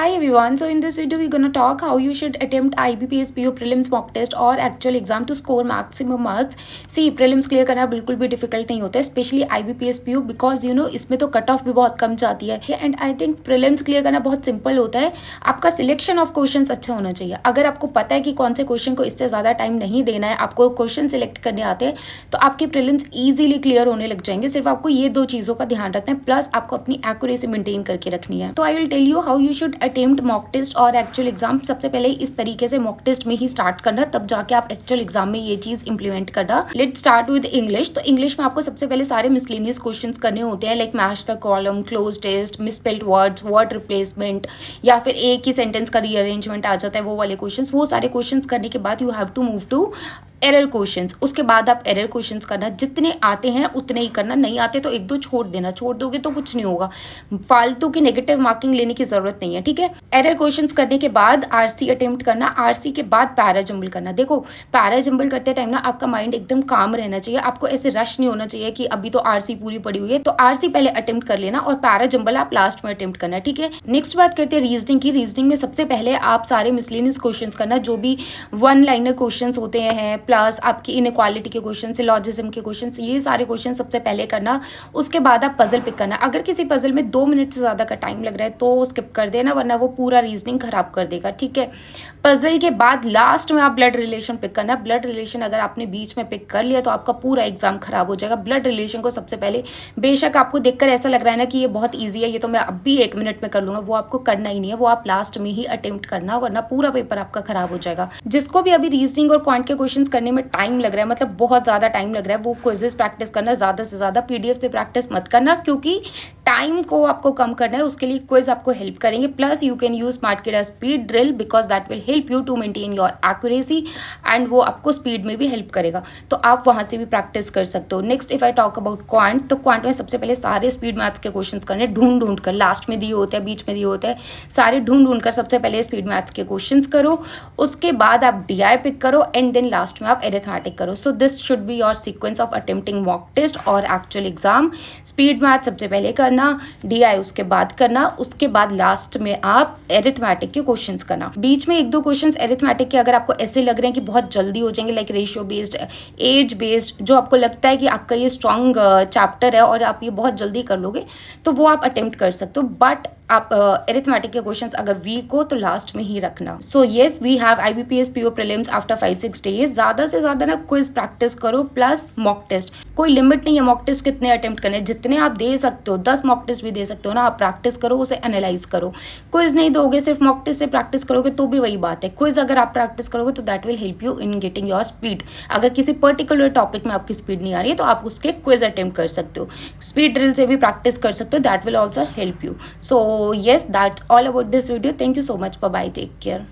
Hi everyone, so in this video we're gonna talk how you should attempt IBPS PO prelims mock test or actual exam to score maximum marks. See, prelims clear करना बिल्कुल भी difficult नहीं होता है, specially IBPS PO because you know इसमें तो cut off भी बहुत कम जाती है and I think prelims clear करना बहुत सिंपल होता है. आपका सिलेक्शन ऑफ क्वेश्चंस अच्छा होना चाहिए. अगर आपको पता है कि कौन से क्वेश्चन को इससे ज़्यादा टाइम नहीं देना है, आपको क्वेश्चन सिलेक्ट करने आते हैं, तो आपके प्रीलिम्स ईजिली क्लियर होने लग जाएंगे. सिर्फ आपको ये दो चीज़ों का ध्यान रखना है, प्लस आपको अपनी एक्यूरेसी मेंटेन करके रखनी है. तो I will tell you how you should attempt mock test और एक्चुअल एग्जाम. सबसे पहले इस तरीके से मॉक टेस्ट में ही स्टार्ट करना, तब जाके आप एक्चुअल एग्जाम में ये चीज इंप्लीमेंट करना. Let start with English. तो इंग्लिश में आपको सबसे पहले सारे मिसलेनियस क्वेश्चंस करने होते हैं, like match the column, cloze test, misspelled words, word replacement, या फिर एक ही सेंटेंस का रीअरेंजमेंट आ जाता है, वो वाले क्वेश्चंस. वो सारे क्वेश्चंस करने के बाद you have to move to error questions. उसके बाद आप एरर क्वेश्चंस करना, जितने आते हैं उतने ही करना, नहीं आते तो एक दो छोड़ देना. छोड़ दोगे तो कुछ नहीं होगा, फालतू की नेगेटिव मार्किंग लेने की जरूरत नहीं है, ठीक है. एरर क्वेश्चंस करने के बाद आरसी अटेम्प्ट करना. आरसी के बाद पैरा जंबल करना. देखो, पैरा जंबल करते टाइम ना आपका माइंड एकदम काम रहना चाहिए. आपको ऐसे रश नहीं होना चाहिए कि अभी तो आरसी पूरी पड़ी हुई है, तो आरसी पहले अटेम्प्ट कर लेना और पैरा जंबल आप लास्ट में अटेम्प्ट करना, ठीक है. नेक्स्ट बात करते हैं रीजनिंग की. रीजनिंग में सबसे पहले आप सारे मिसलेनियस क्वेश्चंस करना, जो भी वन लाइनर क्वेश्चंस होते हैं, प्लस आपकी इनइक्वालिटी के क्वेश्चन, सिलॉजिज्म के क्वेश्चन, ये सारे क्वेश्चन सबसे पहले करना. उसके बाद आप पजल पिक करना. अगर किसी पजल में 2 मिनट से ज्यादा का टाइम लग रहा है तो स्किप कर देना, वरना वो पूरा रीजनिंग खराब कर देगा, ठीक है. पजल के बाद लास्ट में आप ब्लड रिलेशन पिक करना. ब्लड रिलेशन अगर आपने बीच में पिक कर लिया तो आपका पूरा एग्जाम खराब हो जाएगा. ब्लड रिलेशन को सबसे पहले, बेशक आपको देखकर ऐसा लग रहा है ना कि ये बहुत ईजी है, ये तो मैं अब भी 1 मिनट में कर लूंगा, वो आपको करना ही नहीं है. वो आप लास्ट में ही अटेम्प्ट करना, वरना पूरा पेपर आपका खराब हो जाएगा. जिसको भी अभी रीजनिंग और क्वांट के क्वेश्चन करने में टाइम लग रहा है, मतलब बहुत ज्यादा टाइम लग रहा है, वो क्विजेस प्रैक्टिस करना. ज्यादा से ज्यादा पीडीएफ से प्रैक्टिस मत करना, क्योंकि टाइम को आपको कम करना है. उसके लिए क्विज आपको हेल्प करेंगे. Plus you can use smart kid speed drill because that will help you to maintain your accuracy and वो आपको स्पीड में भी हेल्प करेगा, तो आप वहां से भी प्रैक्टिस कर सकते हो. Next if I talk about quant, तो क्वांट में सबसे पहले सारे स्पीड मैथ्स के क्वेश्चन करने, ढूंढ कर. लास्ट में दिए होते हैं, बीच में दिए होते हैं, सारे ढूंढ कर सबसे पहले स्पीड मैथ्स के क्वेश्चन करो. उसके बाद आप डीआई पिक करो एंड देन लास्ट में आप एरिथमेटिक करो. So this should be your sequence of attempting mock test और एक्चुअल एग्जाम. स्पीड मैथ सबसे पहले करना, डीआई उसके बाद करना, उसके बाद लास्ट में आप एरिथमेटिक के क्वेश्चंस करना. बीच में 1-2 क्वेश्चंस एरिथमेटिक के अगर आपको ऐसे लग रहे हैं कि बहुत जल्दी हो जाएंगे, like ratio based, age based, जो आपको लगता है कि आपका ये स्ट्रॉन्ग चैप्टर है और आप ये बहुत जल्दी कर लोगे, तो वो आप अटेम्प्ट कर सकते हो. बट आप एरिथमेटिक के क्वेश्चंस अगर वीक हो तो लास्ट में ही रखना. So yes, we have IBPS PO prelims after 5-6 days. ज्यादा से ज्यादा ना क्विज प्रैक्टिस करो प्लस मॉक टेस्ट. कोई लिमिट नहीं है मॉक टेस्ट कितने अटेम्प्ट करने, जितने आप दे सकते हो. 10 मॉक टेस्ट भी दे सकते हो ना. आप प्रैक्टिस करो, उसे एनालाइज करो. क्विज नहीं दोगे, सिर्फ मॉक टेस्ट से प्रैक्टिस करोगे तो भी वही बात है. क्विज अगर आप प्रैक्टिस करोगे तो that will help you in getting your speed. अगर किसी पर्टिकुलर टॉपिक में आपकी स्पीड नहीं आ रही है तो आप उसके क्विज अटेम्प्ट कर सकते हो. स्पीड ड्रिल से भी प्रैक्टिस कर सकते हो, that will also help you. So yes, that's all about this video. Thank you so much. Bye bye. Take care.